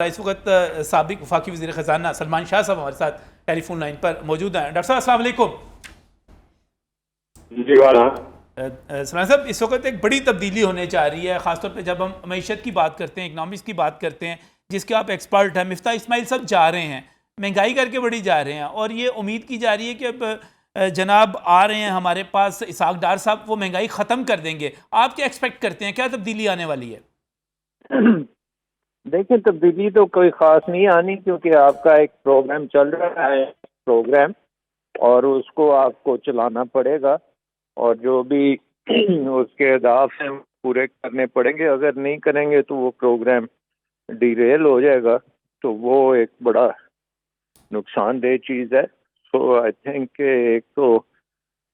इस वक्त साबिक वफाकी वज़ीर ख़जाना सलमान शाह साहब हमारे साथ टेलीफोन लाइन पर मौजूद हैं। डॉक्टर साहब अस्सलाम वालेकुम। जी वाला सलमान साहब, इस वक्त एक बड़ी तब्दीली होने जा रही है, ख़ासतौर पर जब हम मईशत की बात करते हैं, इकनॉमिक्स की बात करते हैं, जिसके आप एक्सपर्ट हैं। मिफ्ता इस्माइल सब जा रहे हैं, महंगाई करके बड़ी जा रहे हैं, और ये उम्मीद की जा रही है कि अब जनाब आ रहे हैं हमारे पास इसहाक डार साहब, वो महंगाई ख़त्म कर देंगे। आप क्या एक्सपेक्ट करते हैं, क्या तब्दीली आने वाली है? देखिए, तब्दीली तो कोई ख़ास नहीं आनी, क्योंकि आपका एक प्रोग्राम चल रहा है प्रोग्राम, और उसको आपको चलाना पड़ेगा, और जो भी उसके अहदाफ हैं पूरे करने पड़ेंगे। अगर नहीं करेंगे तो वो प्रोग्राम डिरेल हो जाएगा, तो वो एक बड़ा नुकसानदेह चीज़ है। सो आई थिंक एक तो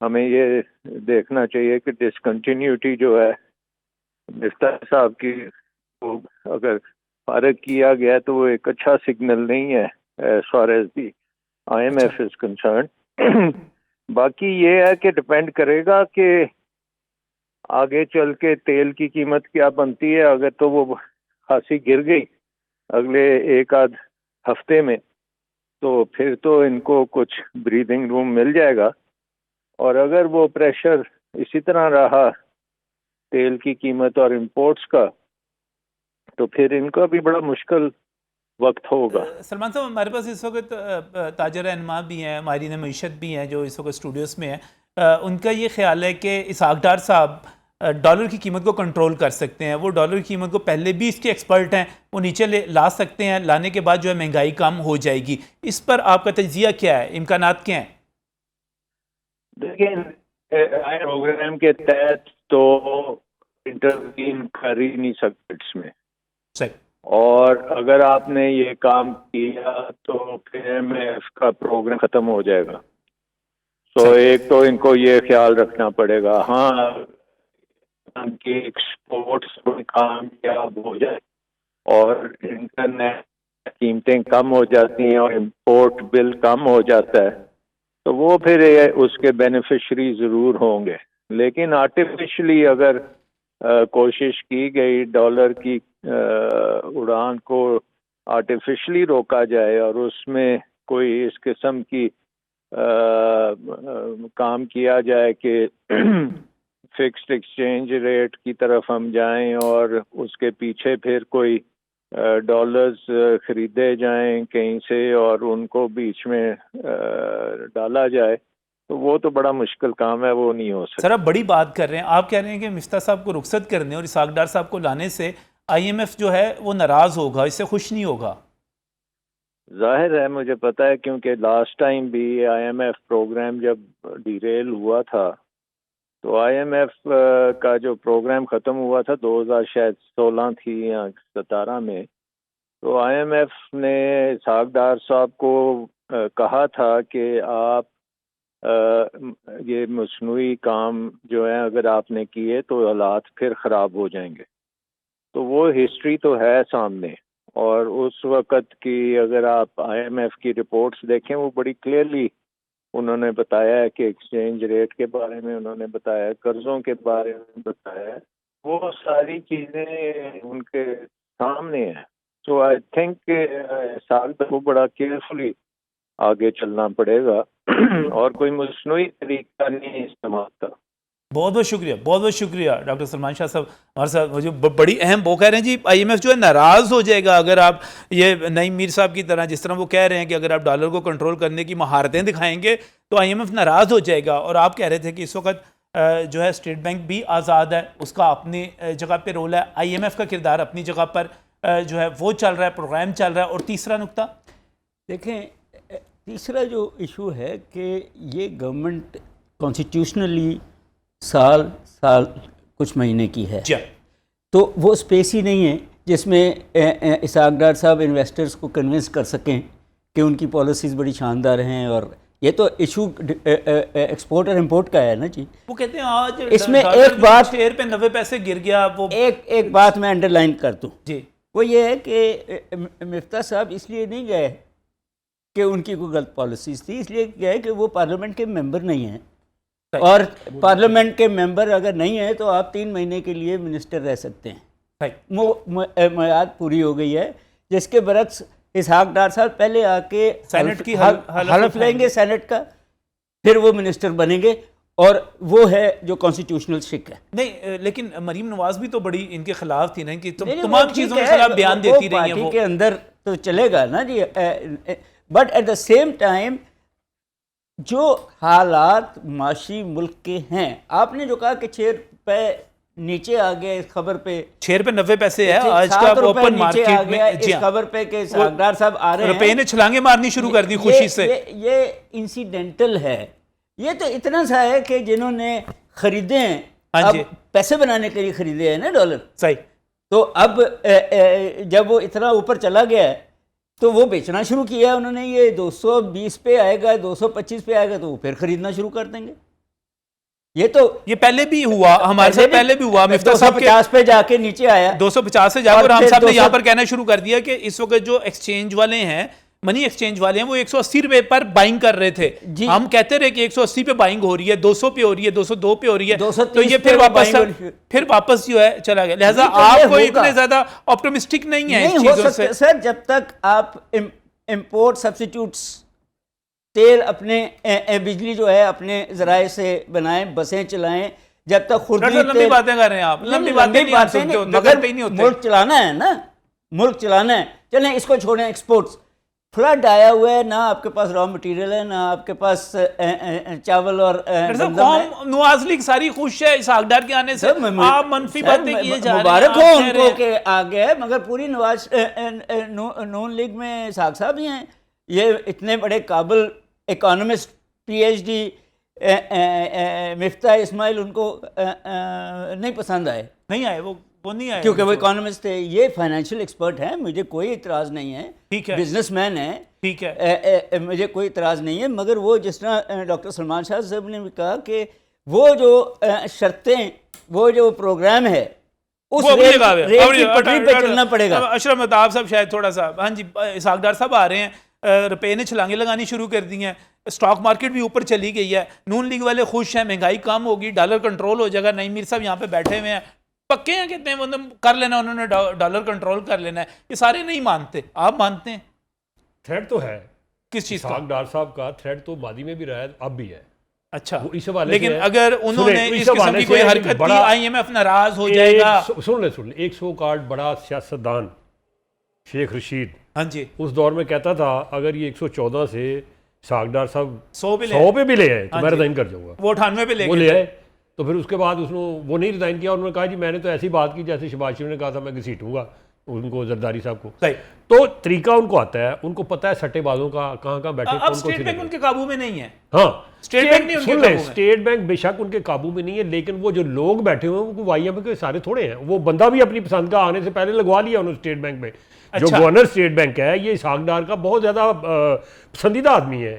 हमें ये देखना चाहिए कि डिसकंटिन्यूटी जो है मिफ्ता साहब की, वो अगर फारग किया गया तो वो एक अच्छा सिग्नल नहीं है as far as the IMF is concern. बाकी ये है कि डिपेंड करेगा कि आगे चल के तेल की कीमत क्या बनती है। अगर तो वो खासी गिर गई अगले एक आध हफ्ते में, तो फिर तो इनको कुछ ब्रीदिंग रूम मिल जाएगा। और अगर वो प्रेशर इसी तरह रहा तेल की कीमत और इंपोर्ट्स का, तो फिर इनका भी बड़ा मुश्किल वक्त होगा। सलमान साहब, हमारे पास इस वक्त ताजर रहनुमा भी हैं, माहिरीन मईशत भी हैं, जो इस वक्त स्टूडियोज़ में हैं। उनका ये ख्याल है कि इसहाक डार साहब डॉलर की कीमत को कंट्रोल कर सकते हैं। वो डॉलर की कीमत को पहले भी इसके एक्सपर्ट हैं, वो नीचे ला सकते हैं। लाने के बाद जो है महंगाई कम हो जाएगी। इस पर आपका तजिया क्या है, इम्कानात क्या हैं? देखिए, प्रोग्राम के तहत तो इंटरवीन कर ही नहीं सकते इसमें, सही। और अगर आपने ये काम किया तो फिर में इसका प्रोग्राम खत्म हो जाएगा। तो एक तो इनको ये ख्याल रखना पड़ेगा, हाँ, कि एक्सपोर्ट्स कामयाब हो जाए और इंटरनेट कीमतें कम हो जाती हैं और इंपोर्ट बिल कम हो जाता है, तो वो फिर उसके बेनिफिशरी ज़रूर होंगे। लेकिन आर्टिफिशली अगर कोशिश की गई डॉलर की उड़ान को आर्टिफिशली रोका जाए और उसमें कोई इस किस्म की काम किया जाए कि फिक्स्ड एक्सचेंज रेट की तरफ हम जाएं और उसके पीछे फिर कोई डॉलर्स खरीदे जाएं कहीं से और उनको बीच में डाला जाए, तो वो तो बड़ा मुश्किल काम है, वो नहीं हो सकता। सर, आप बड़ी बात कर रहे हैं। आप कह रहे हैं कि मिफ्ता साहब को रुखसत करने और इसहाक डार साहब को लाने से IMF जो है वो नाराज़ होगा, इससे खुश नहीं होगा। जाहिर है, मुझे पता है, क्योंकि लास्ट टाइम भी IMF प्रोग्राम जब डिरेल हुआ था, तो IMF का जो प्रोग्राम ख़त्म हुआ था 2016 थी या 17 में, तो IMF ने इसहाक डार साहब को कहा था कि आप ये मसनूई काम जो है अगर आपने किए तो हालात फिर ख़राब हो जाएंगे। तो वो हिस्ट्री तो है सामने, और उस वक़्त की अगर आप IMF की रिपोर्ट्स देखें, वो बड़ी क्लियरली उन्होंने बताया है कि एक्सचेंज रेट के बारे में उन्होंने बताया, कर्ज़ों के बारे में बताया, वो सारी चीज़ें उनके सामने हैं। तो आई थिंक साल को बड़ा केयरफुली आगे चलना पड़ेगा और कोई मसनूई तरीका नहीं इस्तेमाल का। बहुत बहुत शुक्रिया, बहुत बहुत शुक्रिया डॉक्टर सलमान शाह साहब हमारे साथ। जो बड़ी अहम वो कह रहे हैं जी, IMF जो है नाराज़ हो जाएगा अगर आप ये नईम मीर साहब की तरह, जिस तरह वो कह रहे हैं कि अगर आप डॉलर को कंट्रोल करने की महारतें दिखाएंगे तो IMF नाराज़ हो जाएगा। और आप कह रहे थे कि इस वक्त जो है स्टेट बैंक भी आज़ाद है, उसका अपनी जगह पर रोल है, IMF का किरदार अपनी जगह पर जो है वो चल रहा है, प्रोग्राम चल रहा है। और तीसरा नुकता देखें, तीसरा जो इशू है कि ये गवर्नमेंट कॉन्स्टिट्यूशनली साल कुछ महीने की है, तो वो स्पेस ही नहीं है जिसमें इसहाक डार साहब इन्वेस्टर्स को कन्विंस कर सकें कि उनकी पॉलिसीज़ बड़ी शानदार हैं। और ये तो इशू एक्सपोर्ट और इंपोर्ट का है ना जी। वो कहते हैं आज इसमें एक बात, शेयर पे 90 पैसे गिर गया। वो एक बात मैं अंडरलाइन कर दूँ जी, वो ये है कि मिफ्ता साहब इसलिए नहीं गए कि उनकी कोई गलत पॉलिसीज़ थी, इसलिए गए कि वो पार्लियामेंट के मेंबर नहीं हैं। और पार्लियामेंट के मेंबर अगर नहीं है तो आप 3 महीने के लिए मिनिस्टर रह सकते हैं। वो मियाद पूरी हो गई है। जिसके बरक्स इसहाक डार साहब पहले आके सेनेट की हलफ लेंगे सेनेट का, फिर वो मिनिस्टर बनेंगे, और वो है जो कॉन्स्टिट्यूशनल शिक है। नहीं, लेकिन मरीम नवाज भी तो बड़ी इनके खिलाफ थी ना, कि नहीं, तमाम चीजों के खिलाफ बयान देती रही है वो के अंदर तो चलेगा ना जी, but at the same time जो हालात माशी मुल्क के हैं, आपने जो कहा कि 6 रुपए नीचे आ गया इस खबर पे, 6 रुपए 90 पैसे है आज का ओपन मार्केट में, इस खबर पे कि सागदार साहब आ रहे हैं, रुपए ने छलांगे मारनी शुरू कर दी खुशी से। ये इंसिडेंटल है, ये तो इतना सा है कि जिन्होंने खरीदे हैं, अब पैसे बनाने के लिए खरीदे हैं ना डॉलर, सही, तो अब जब वो इतना ऊपर चला गया है तो वो बेचना शुरू किया है उन्होंने। ये 220 पे आएगा, 225 पे आएगा तो वो फिर खरीदना शुरू कर देंगे। ये पहले भी हुआ, हमारे साथ पहले भी हुआ। मिफ्ता साहब 250 पे जाके नीचे आया, 250 से जाकर हम साहब ने यहाँ पर कहना शुरू कर दिया कि इस वक्त जो एक्सचेंज वाले हैं, मनी एक्सचेंज वाले हैं, वो 180 रुपए पर बाइंग कर रहे थे। हम कहते रहे कि 180 पे बाइंग हो रही है, 200 पे हो रही है, 202 पे हो रही है, तो ये फिर वापस जो है चला गया। लिहाजा आप कोई इतने ज्यादा ऑप्टिमिस्टिक नहीं है इस चीजों से सर। जब तक आप इंपोर्ट सब्स्टिट्यूट्स तेल अपने बिजली जो है अपने जराए से बनाएं, बसें चलाएं, जब तक खुद लंबी बातें कर रहे हैं आप, लंबी बातें नहीं होते, मगर मुल्क चलाना है ना, मुल्क चलाना है। चलें इसको छोड़ें, एक्सपोर्ट्स फ्लड आया हुआ है, ना आपके पास रॉ मटेरियल है, ना आपके पास चावल और नवाज लीग सारी खुश है इसहाक डार के आने से, आप मनफी बातें किए जा रहे हैं। मुबारक हो उनको के आ गए, मगर पूरी नवाज नून लीग में इसहाक साहब ही हैं। ये इतने बड़े काबिल इकोनॉमिस्ट PhD मिफ्ता इस्माइल उनको नहीं पसंद आए, नहीं आए, वो नहीं आए, क्योंकि वो इकोनॉमिस्ट है। ये फाइनेंशियल एक्सपर्ट हैं, मुझे कोई इतराज़ नहीं है, ठीक है, बिजनेसमैन है, ठीक है, मुझे कोई इतराज़ नहीं है। मगर वो जिस तरह डॉक्टर सलमान शाह साहब ने भी कहा कि वो जो शर्तें, वो जो प्रोग्राम है, उस रेल की पटरी पे चलना पड़ेगा। अशरफ मेहताब साहब शायद थोड़ा सा, हाँ जी, इसहाक डार साहब आ रहे हैं, रुपए ने छलांगे लगानी शुरू कर दी हैं, स्टॉक मार्केट भी ऊपर चली गई है, नून लीग वाले खुश हैं, महंगाई कम होगी, डॉलर कंट्रोल हो जाएगा। नईम मीर साहब यहाँ पे बैठे हुए हैं, पक्के हैं, कहते हैं मतलब कर लेना उन्होंने, डॉलर कंट्रोल कर लेना है। ये सारे नहीं मानते, आप मानते हैं? थ्रेट तो है किस चीज़ का? डार साहब का थ्रेट तो मादी में भी रहा है, अब भी है। अच्छा, इस हवाले लेकिन अगर उन्होंने इस किस्म की कोई हरकत की, IMF नाराज हो जाएगा। सुन ले, एक सो कार्ड बड़ा सियासतदान शेख रशीद, हाँ जी, उस दौर में कहता था अगर ये 114 से इसहाक डार साहब 100 पे भी ले आए तो मैं रिजाइन कर जाऊंगा। वो 98 पे ले आए, तो फिर उसके बाद उसने वो नहीं रिजाइन किया। उन्होंने कहा जी मैंने तो ऐसी बात की जैसे शहबाज शरीफ ने कहा था मैं घसीटूंगा उनको, जरदारी साहब को। सही, तो तरीका उनको आता है, उनको पता है सट्टेबाजों का कहाँ बैठे। अब स्टेट बैंक उनके काबू में नहीं है। हाँ, स्टेट बैंक नहीं उनके काबू में। स्टेट बैंक बेशक उनके काबू में नहीं है, लेकिन वो जो लोग बैठे हुए हैं वो IMF के सारे थोड़े हैं। वो बंदा भी अपनी पसंद का आने से पहले लगवा लिया उन्होंने स्टेट बैंक में। जो गवर्नर स्टेट बैंक है, ये इसहाक डार का बहुत ज्यादा पसंदीदा आदमी है।